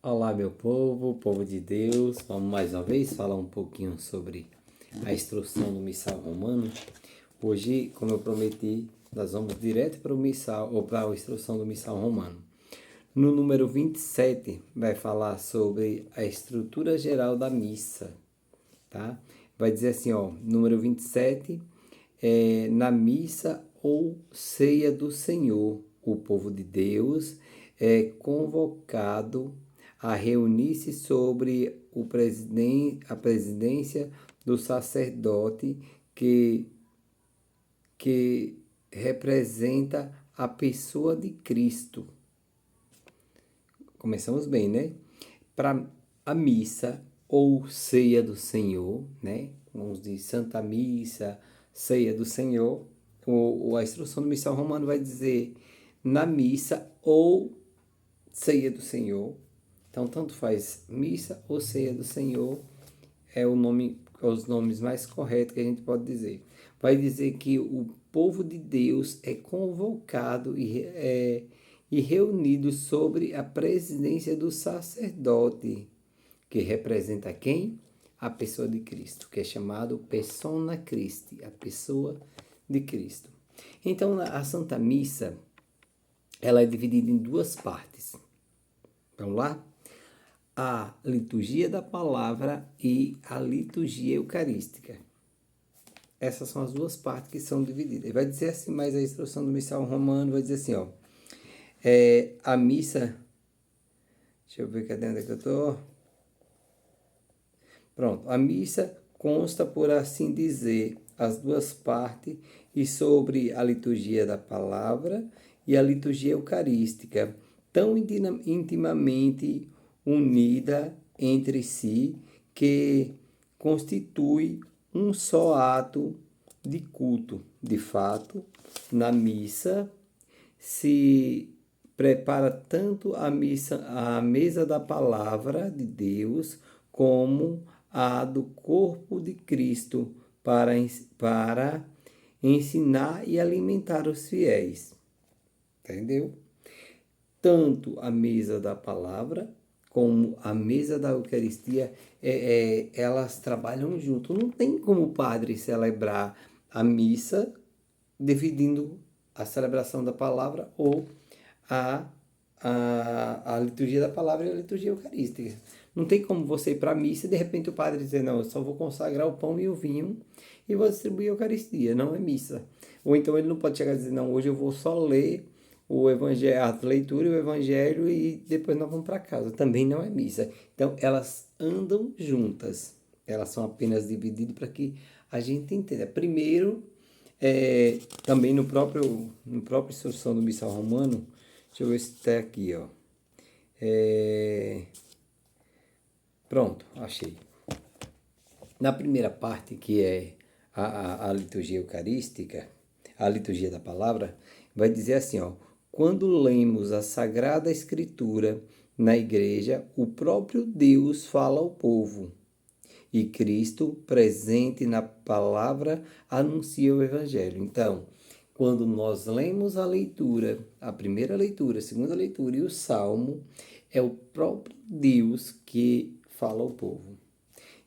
Olá, meu povo, povo de Deus. Vamos mais uma vez falar um pouquinho sobre a instrução do missal romano. Hoje, como eu prometi, nós vamos direto para o missal ou para a instrução do missal romano. No número 27 vai falar sobre a estrutura geral da missa, tá? Vai dizer assim, ó, número 27, na missa ou ceia do Senhor, o povo de Deus é convocado a reunir-se sobre a presidência do sacerdote que representa a pessoa de Cristo. Começamos bem, né? Para a missa ou ceia do Senhor, né? Vamos dizer Santa Missa, ceia do Senhor, ou a instrução do missal romano vai dizer na missa ou ceia do Senhor. Então, tanto faz missa ou ceia do Senhor, é o nome, os nomes mais corretos que a gente pode dizer. Vai dizer que o povo de Deus é convocado e reunido sobre a presidência do sacerdote, que representa quem? A pessoa de Cristo, que é chamado persona Christi, a pessoa de Cristo. Então, a Santa Missa, ela é dividida em duas partes. Vamos lá? A liturgia da palavra e a liturgia eucarística. Essas são as duas partes que são divididas. Ele vai dizer assim, mas a instrução do missal romano vai dizer assim, ó. A missa... Deixa eu ver cadê onde é que eu estou. Pronto. A missa consta, por assim dizer, as duas partes e sobre a liturgia da palavra e a liturgia eucarística, tão intimamente unida entre si que constitui um só ato de culto. De fato, na missa se prepara tanto a mesa da palavra de Deus como a do corpo de Cristo para ensinar e alimentar os fiéis. Entendeu? Tanto a mesa da palavra como a mesa da Eucaristia, elas trabalham junto. Não tem como o padre celebrar a missa dividindo a celebração da palavra ou a, a liturgia da palavra e a liturgia eucarística. Não tem como você ir para a missa e de repente o padre dizer, não, eu só vou consagrar o pão e o vinho e vou distribuir a Eucaristia, não é missa. Ou então ele não pode chegar e dizer, não, hoje eu vou só ler o evangelho, a leitura e o evangelho e depois nós vamos para casa. Também não é missa. Então elas andam juntas. Elas são apenas divididas para que a gente entenda. Primeiro, também no próprio instrução do missal romano, deixa eu ver se está aqui, ó. Pronto, achei. Na primeira parte, que é a liturgia eucarística, a liturgia da palavra, vai dizer assim, ó, quando lemos a Sagrada Escritura na igreja, o próprio Deus fala ao povo. E Cristo, presente na palavra, anuncia o Evangelho. Então, quando nós lemos a leitura, a primeira leitura, a segunda leitura e o Salmo, é o próprio Deus que fala ao povo.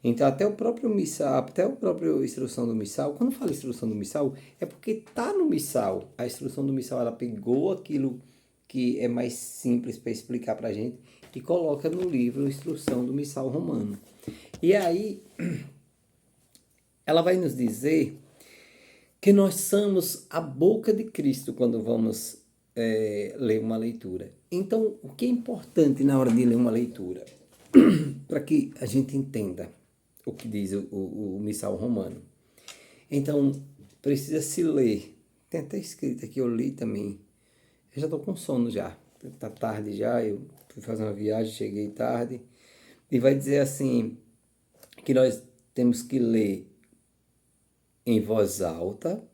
Então, até o próprio missal, até a própria instrução do missal, quando fala instrução do missal, é porque está no missal. A instrução do missal, ela pegou aquilo que é mais simples para explicar para a gente e coloca no livro Instrução do Missal Romano. E aí, ela vai nos dizer que nós somos a boca de Cristo quando vamos ler uma leitura. Então, o que é importante na hora de ler uma leitura? Para que a gente entenda o que diz o missal romano. Então, precisa se ler. Tem até escrito aqui, eu li também. Eu já estou com sono já. Está tarde já, eu fui fazer uma viagem, cheguei tarde. E vai dizer assim, que nós temos que ler em voz alta.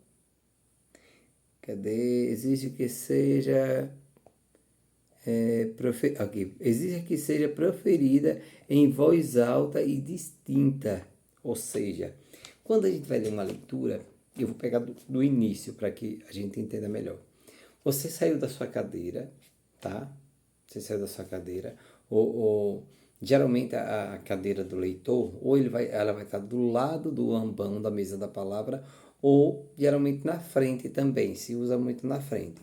Cadê? Exige que seja aqui. Exige que seja proferida em voz alta e distinta. Ou seja, quando a gente vai ler uma leitura, eu vou pegar do início para que a gente entenda melhor. Você saiu da sua cadeira, tá? você sai da sua cadeira, geralmente a cadeira do leitor, ela vai estar do lado do ambão da mesa da palavra, ou geralmente na frente também, se usa muito na frente.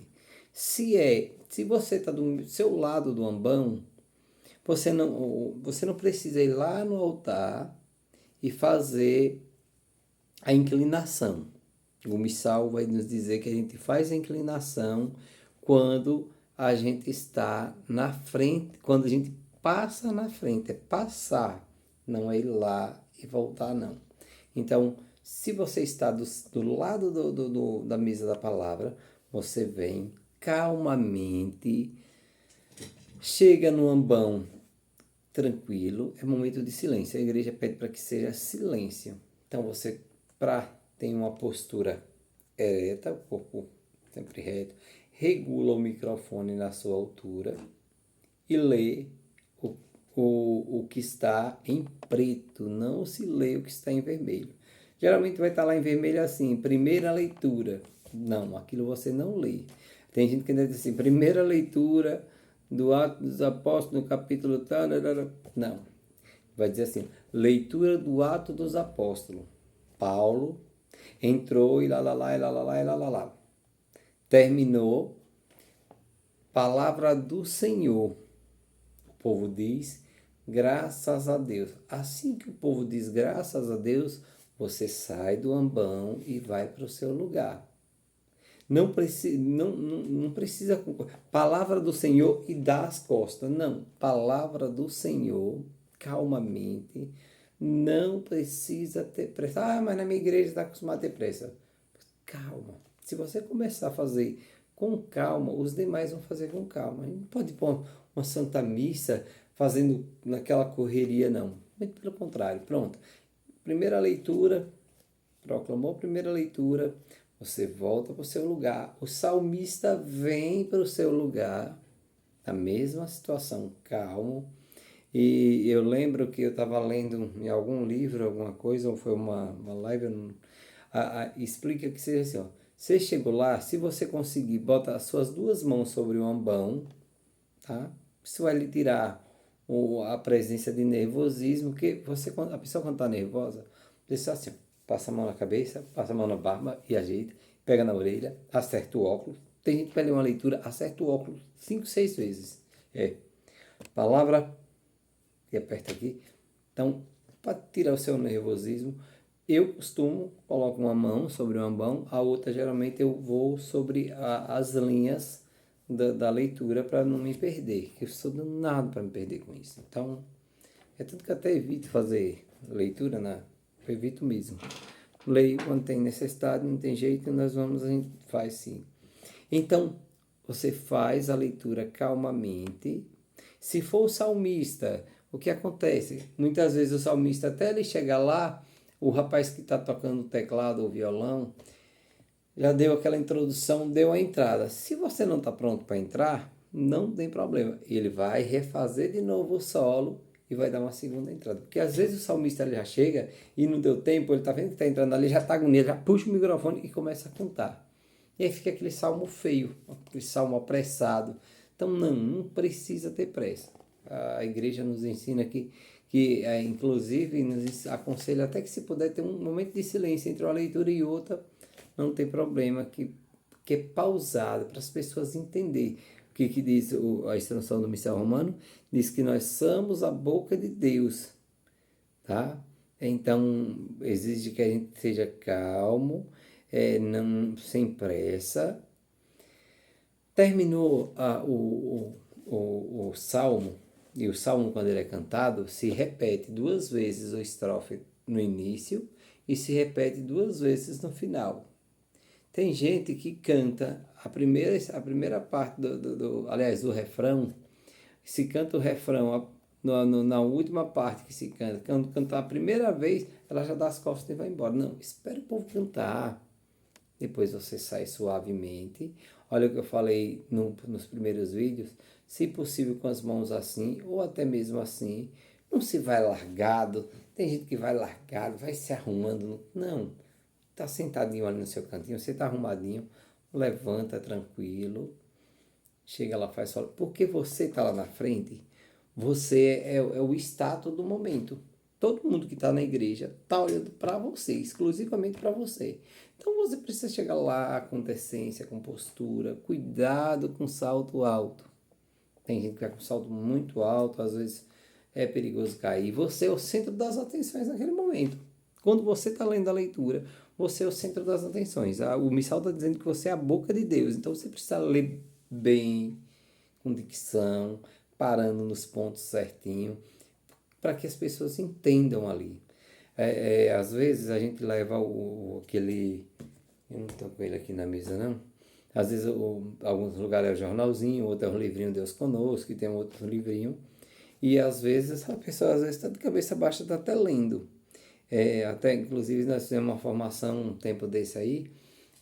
Se você está do seu lado do ambão, você não precisa ir lá no altar e fazer a inclinação. O missal vai nos dizer que a gente faz a inclinação quando a gente está na frente, quando a gente passa na frente, é passar, não é ir lá e voltar, não. Então, se você está do lado da mesa da palavra, você vem calmamente, chega no ambão tranquilo, é momento de silêncio. A igreja pede para que seja silêncio. Então, você, tem uma postura ereta, o corpo sempre reto, regula o microfone na sua altura e lê o que está em preto, não se lê o que está em vermelho. Geralmente vai estar lá em vermelho assim, primeira leitura. Não, aquilo você não lê. Tem gente que diz assim, primeira leitura do Atos dos Apóstolos, no capítulo tal, não. Vai dizer assim, leitura do Atos dos Apóstolos. Paulo entrou e lá, lá, lá, e lá, lá, lá, e lá, lá, lá. Terminou, palavra do Senhor. O povo diz, graças a Deus. Assim que o povo diz graças a Deus, você sai do ambão e vai para o seu lugar. Não precisa. Palavra do Senhor e dá as costas. Não. Palavra do Senhor, calmamente. Não precisa ter pressa. Ah, mas na minha igreja está acostumado a ter pressa. Calma. Se você começar a fazer com calma, os demais vão fazer com calma. A gente não pode pôr uma santa missa fazendo naquela correria, não. Muito pelo contrário. Pronto. Primeira leitura, proclamou a primeira leitura, você volta para o seu lugar. O salmista vem para o seu lugar, na mesma situação, calmo. E eu lembro que eu estava lendo em algum livro, alguma coisa, ou foi uma live, explica que seja assim, ó. Você chegou lá, se você conseguir, bota as suas duas mãos sobre o ambão, tá? Isso vai lhe tirar a presença de nervosismo, que a pessoa quando está nervosa, precisa assim, ó, passa a mão na cabeça, passa a mão na barba e ajeita, pega na orelha, acerta o óculos. Tem gente que vai ler uma leitura, acerta o óculos 5, 6 vezes. Palavra e aperta aqui. Então, para tirar o seu nervosismo, eu costumo coloco uma mão sobre o ambão, a outra geralmente eu vou sobre as linhas da leitura para não me perder, que eu sou danado para me perder com isso. Então, é tudo que eu até evito fazer leitura, né? Eu evito mesmo. Leio quando tem necessidade, não tem jeito, a gente faz sim. Então, você faz a leitura calmamente. Se for o salmista, o que acontece? Muitas vezes o salmista, até ele chegar lá, o rapaz que está tocando o teclado ou violão, já deu aquela introdução, deu a entrada. Se você não está pronto para entrar, não tem problema. Ele vai refazer de novo o solo e vai dar uma segunda entrada. Porque às vezes o salmista ele já chega e não deu tempo, ele está vendo que está entrando ali, já está agoniado, já puxa o microfone e começa a cantar. E aí fica aquele salmo feio, aquele salmo apressado. Então não precisa ter pressa. A igreja nos ensina que inclusive nos aconselha até que se puder ter um momento de silêncio entre uma leitura e outra, não tem problema, que é pausado para as pessoas entenderem. O que diz a instrução do missal romano? Diz que nós somos a boca de Deus, tá? Então, exige que a gente seja calmo, não sem pressa. Terminou o salmo, e o salmo, quando ele é cantado, se repete 2 vezes o estrofe no início e se repete 2 vezes no final. Tem gente que canta a primeira parte aliás, do refrão, se canta o refrão na última parte que se canta. Quando cantar a primeira vez, ela já dá as costas e vai embora. Não, espera o povo cantar. Depois você sai suavemente. Olha o que eu falei nos primeiros vídeos. Se possível com as mãos assim, ou até mesmo assim. Não se vai largado. Tem gente que vai largado, vai se arrumando. Não. Está sentadinho ali no seu cantinho, você está arrumadinho. Levanta tranquilo. chega lá, faz só. Porque você está lá na frente, você é o status do momento. Todo mundo que está na igreja está olhando para você, exclusivamente para você. Então você precisa chegar lá com decência, com postura, cuidado com salto alto. Tem gente que vai com salto muito alto, às vezes é perigoso cair. Você é o centro das atenções naquele momento. Quando você está lendo a leitura, você é o centro das atenções. O missal está dizendo que você é a boca de Deus. Então você precisa ler bem, com dicção, parando nos pontos certinho, para que as pessoas entendam ali. Às vezes a gente leva aquele. Eu não estou com ele aqui na mesa, não. Às vezes, alguns lugares é o jornalzinho, outro é o livrinho Deus Conosco, que tem outro livrinho. E às vezes a pessoa está de cabeça baixa, está até lendo. Até inclusive nós fizemos uma formação um tempo desse aí,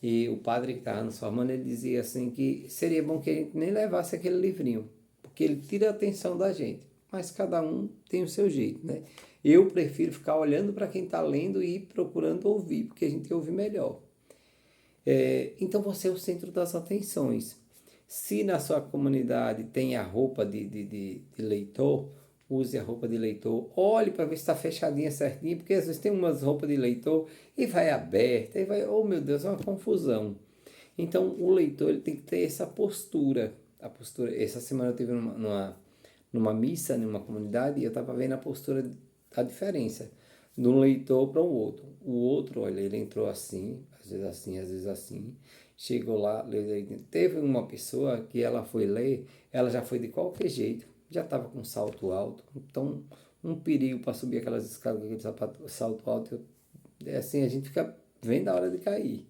e o padre que estava nos formando, ele dizia assim que seria bom que a gente nem levasse aquele livrinho, porque ele tira a atenção da gente. Mas cada um tem o seu jeito, né? Eu prefiro ficar olhando para quem está lendo e procurando ouvir, porque a gente ouve melhor. Então você é o centro das atenções. Se na sua comunidade tem a roupa de leitor, use a roupa de leitor. Olhe para ver se está fechadinha certinho, porque às vezes tem umas roupas de leitor e vai aberta, e vai, oh meu Deus, é uma confusão. Então o leitor ele tem que ter essa postura. A postura. Essa semana eu tive numa missa, numa comunidade, e eu estava vendo a postura, a diferença de um leitor para o outro. O outro, olha, ele entrou assim, às vezes assim, às vezes assim. Chegou lá, leu. Teve uma pessoa que ela foi ler, ela já foi de qualquer jeito, já estava com salto alto, então um perigo para subir aquelas escadas com aquele salto alto, assim a gente fica vendo a hora de cair.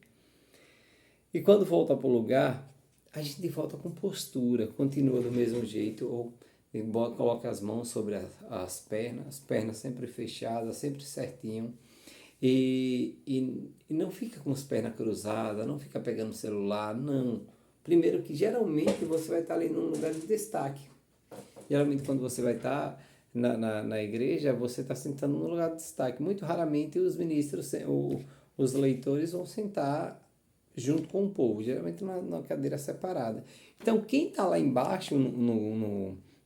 E quando volta para o lugar, a gente volta com postura, continua do mesmo jeito, ou coloca as mãos sobre as pernas sempre fechadas, sempre certinho. E não fica com as pernas cruzadas, não fica pegando o celular, não. Primeiro que geralmente você vai estar ali num lugar de destaque. Geralmente quando você vai estar na igreja, você está sentando num lugar de destaque. Muito raramente os ministros, os leitores vão sentar junto com o povo, geralmente numa cadeira separada. Então quem está lá embaixo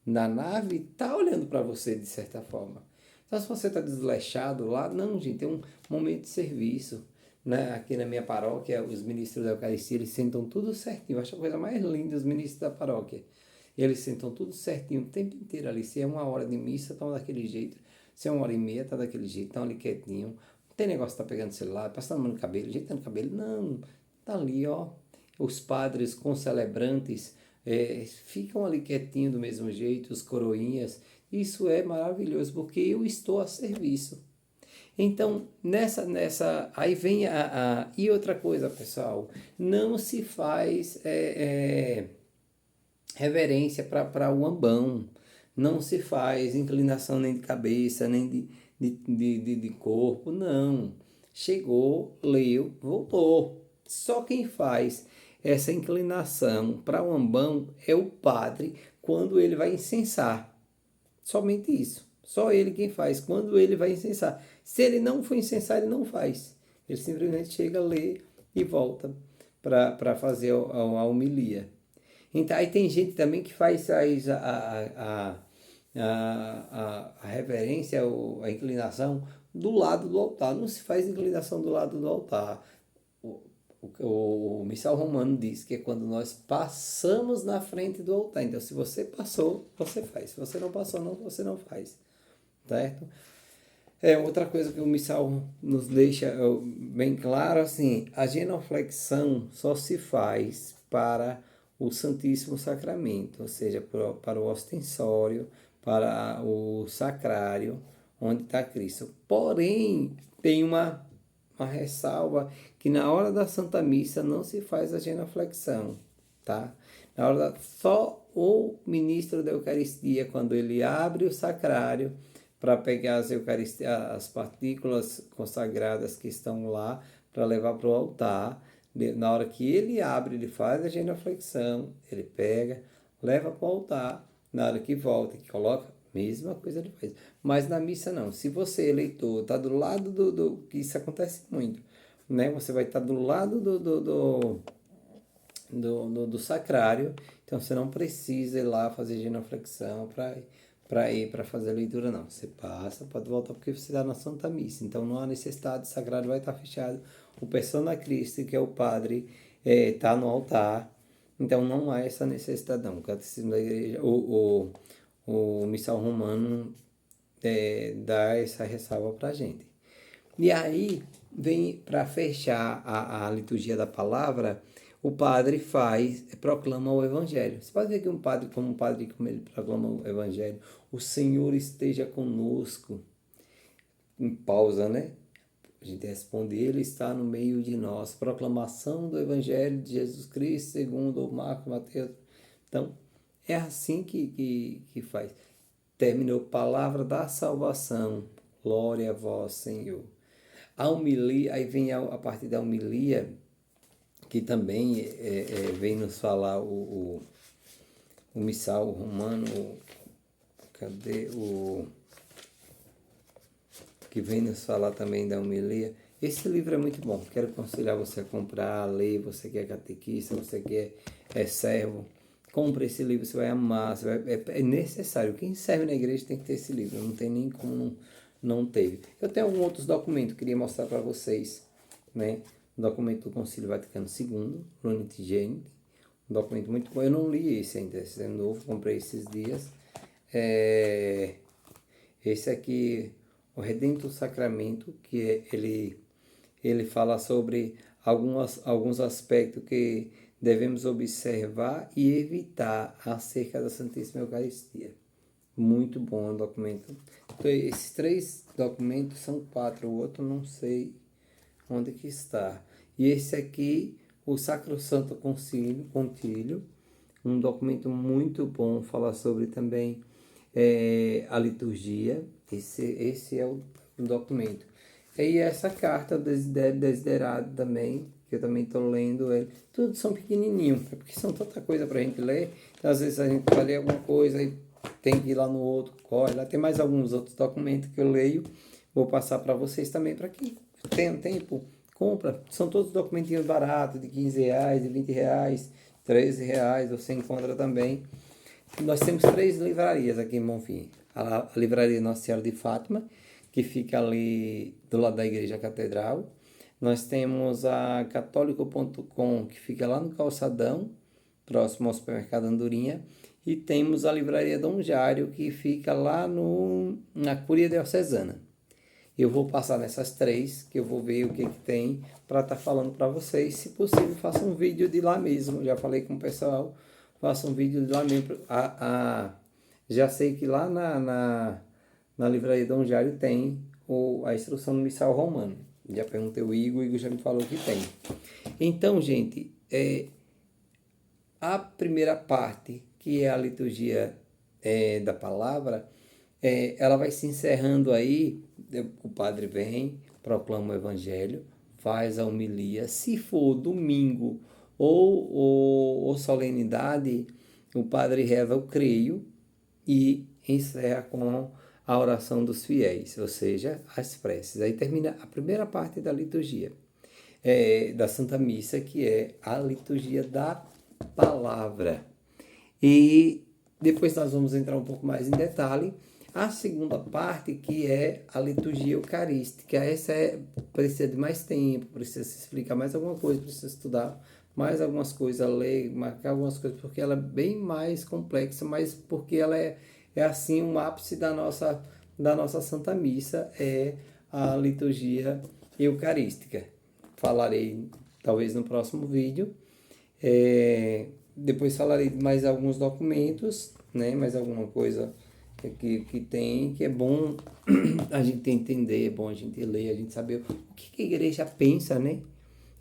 na nave está olhando para você de certa forma. Então, se você está desleixado lá, não, gente, tem um momento de serviço. Né? Aqui na minha paróquia, os ministros da Eucaristia, eles sentam tudo certinho. Eu acho a coisa mais linda, os ministros da paróquia. Eles sentam tudo certinho o tempo inteiro ali. Se é 1 hora de missa, estão daquele jeito. Se é 1 hora e meia, está daquele jeito. Estão ali quietinho. Não tem negócio de estar pegando celular, passando a mão no cabelo, ajeitando o cabelo. Não, está ali, ó. Os padres concelebrantes ficam ali quietinho do mesmo jeito, os coroinhas. Isso é maravilhoso, porque eu estou a serviço. Então, aí vem e outra coisa, pessoal, não se faz reverência para o ambão, não se faz inclinação nem de cabeça, nem de corpo, não. Chegou, leu, voltou. Só quem faz essa inclinação para o ambão é o padre quando ele vai incensar. Somente isso. Só ele quem faz. Quando ele vai incensar. Se ele não for incensar, ele não faz. Ele simplesmente chega, lê e volta para fazer a homilia. Então, aí tem gente também que faz a reverência, a inclinação do lado do altar. Não se faz inclinação do lado do altar. O missal romano diz que é quando nós passamos na frente do altar. Então, se você passou, você faz. Se você não passou, não, você não faz. Certo? Outra coisa que o missal nos deixa bem claro, assim, a genuflexão só se faz para o Santíssimo Sacramento, ou seja, para o ostensório, para o sacrário, onde está Cristo. Porém, tem uma ressalva que na hora da Santa Missa não se faz a genuflexão, tá? Só o ministro da Eucaristia, quando ele abre o sacrário para pegar as partículas consagradas que estão lá para levar para o altar, na hora que ele abre, ele faz a genuflexão, ele pega, leva para o altar, na hora que volta, que coloca, mesma coisa ele faz. Mas na missa não. Se você, eleitor, está do lado que isso acontece muito, né? Você vai estar do lado do sacrário. Então você não precisa ir lá fazer genuflexão para ir para fazer a leitura, não. Você passa, pode voltar porque você está na Santa Missa. Então não há necessidade, o sacrário vai estar fechado. O Persona Christi, que é o padre, está no altar. Então não há essa necessidade, não. O catecismo da igreja, o missal romano dá essa ressalva para a gente. E aí, vem para fechar a liturgia da palavra, o padre proclama o evangelho. Você pode ver que um padre, como ele proclama o evangelho, o Senhor esteja conosco, em pausa, né? A gente responde, ele está no meio de nós. Proclamação do evangelho de Jesus Cristo, segundo Marcos, Mateus. Então, é assim que faz. Terminou, palavra da salvação. Glória a vós, Senhor. A homilia, aí vem a partir da homilia, que também vem nos falar o missal romano, cadê o que vem nos falar também da homilia. Esse livro é muito bom, quero aconselhar você a comprar, a ler, você que é catequista, você que é servo, compre esse livro, você vai amar, é necessário, quem serve na igreja tem que ter esse livro, não tem nem como não teve. Eu tenho alguns outros documentos, queria mostrar para vocês, né? Um documento do Concílio Vaticano II, Unity Genti, um documento muito bom. Eu não li esse ainda, esse é novo, comprei esses dias. Esse aqui, o Redemptor Sacramento, que ele fala sobre alguns aspectos que devemos observar e evitar acerca da Santíssima Eucaristia. Muito bom o documento. Então, esses 3 documentos são 4, o outro não sei onde que está. E esse aqui, o Sacrosanto Concílio, um documento muito bom, fala sobre também a liturgia. Esse é o documento. E essa carta Desiderado também, que eu também estou lendo ele. Tudo são pequenininhos, porque são tanta coisa para a gente ler. Então, às vezes a gente vai ler alguma coisa e tem que ir lá no outro, corre lá. Tem mais alguns outros documentos que eu leio. Vou passar para vocês também, para quem tem tempo, compra. São todos documentinhos baratos, de R$15, de R$20, R$13, você encontra também. Nós temos 3 livrarias aqui em Bonfim. A livraria Nossa Senhora de Fátima, que fica ali do lado da Igreja Catedral. Nós temos a católico.com, que fica lá no Calçadão, próximo ao supermercado Andorinha. E temos a livraria Dom Jário, que fica lá na Cúria Diocesana. Eu vou passar nessas 3, que eu vou ver o que tem para estar falando para vocês. Se possível, faça um vídeo de lá mesmo. Já falei com o pessoal, faça um vídeo de lá mesmo. Já sei que lá na livraria Dom Jário tem a instrução do missal romano. Já perguntei o Igor já me falou que tem. Então, gente, a primeira parte, que é a liturgia da palavra, ela vai se encerrando aí. O padre vem, proclama o evangelho, faz a homilia. Se for domingo ou solenidade, o padre reza o creio e encerra com a oração dos fiéis, ou seja, as preces. Aí termina a primeira parte da liturgia, da Santa Missa, que é a liturgia da palavra. E depois nós vamos entrar um pouco mais em detalhe. A segunda parte, que é a liturgia eucarística, essa precisa de mais tempo, precisa se explicar mais alguma coisa, precisa estudar mais algumas coisas, ler, marcar algumas coisas, porque ela é bem mais complexa, mas porque ela é assim um ápice da nossa Santa Missa, é a liturgia eucarística. Falarei talvez no próximo vídeo. Depois falarei de mais alguns documentos, né? Mais alguma coisa que tem, que é bom a gente entender, é bom a gente ler, a gente saber o que a igreja pensa, né?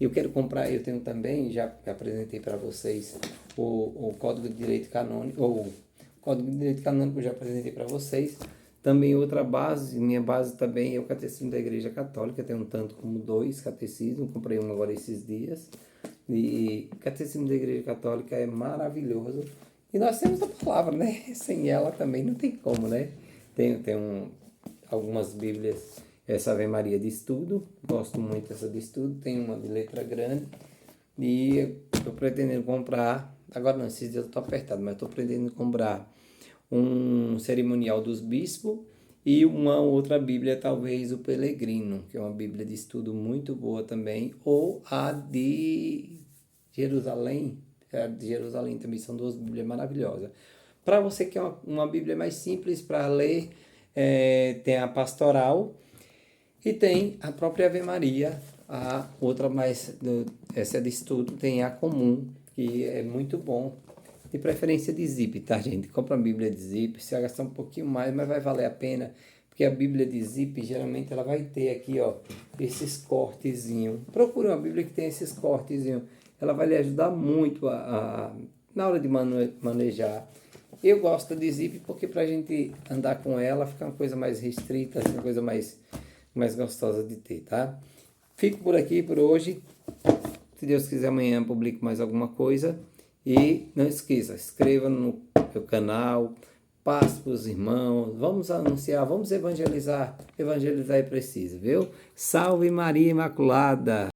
Eu quero comprar, eu tenho também, já apresentei para vocês o Código de Direito Canônico, ou o Código de Direito Canônico eu já apresentei para vocês. Também outra base, minha base também é o Catecismo da Igreja Católica, tem um tanto como 2 catecismos, comprei um agora esses dias. E o Catecismo da Igreja Católica é maravilhoso. E nós temos a palavra, né? Sem ela também não tem como, né? Tem algumas Bíblias, essa Ave Maria de estudo, gosto muito dessa de estudo, tem uma de letra grande, e estou pretendendo comprar, agora não, esses dias eu estou apertado, mas estou pretendendo comprar um cerimonial dos bispos e uma outra Bíblia, talvez o Pelegrino, que é uma Bíblia de estudo muito boa também, ou a de Jerusalém. A de Jerusalém também são duas Bíblias maravilhosas. Para você que é uma Bíblia mais simples para ler, tem a pastoral e tem a própria Ave Maria, a outra mais, essa é de estudo, tem a comum, que é muito bom. De preferência de zip, tá, gente? Compra a Bíblia de zip, você vai gastar um pouquinho mais, mas vai valer a pena, porque a Bíblia de zip, geralmente, ela vai ter aqui, ó, esses cortezinhos. Procure uma Bíblia que tem esses cortezinhos. Ela vai lhe ajudar muito na hora de manejar. Eu gosto de zip porque pra gente andar com ela fica uma coisa mais restrita, assim, uma coisa mais gostosa de ter, tá? Fico por aqui por hoje. Se Deus quiser, amanhã eu publico mais alguma coisa. E não esqueça, inscreva no meu canal, passe para os irmãos, vamos anunciar, vamos evangelizar. Evangelizar é preciso, viu? Salve Maria Imaculada!